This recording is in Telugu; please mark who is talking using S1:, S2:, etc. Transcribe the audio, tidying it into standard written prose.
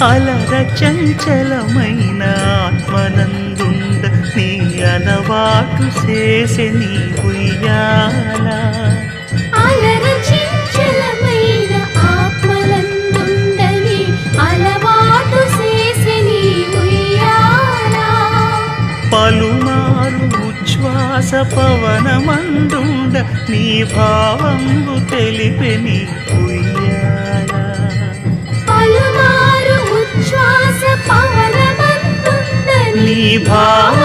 S1: అలర చంచలమైన ఆత్మనందుండ నీ అలవాటు చేసే నీ ఉయ్యాల
S2: అలర చంచలమైన ఆత్మనందుండని అలవాటు చేసే నీ ఉయ్యాల
S1: పలుమారు ఉచ్ఛ్వాస పవనమందుండ నీ భావంబు తెలిపే నీ ఉయ్యాల
S2: పలుమారు ఉచ్ఛ్వాస పవనమందుండని
S1: నీ భావ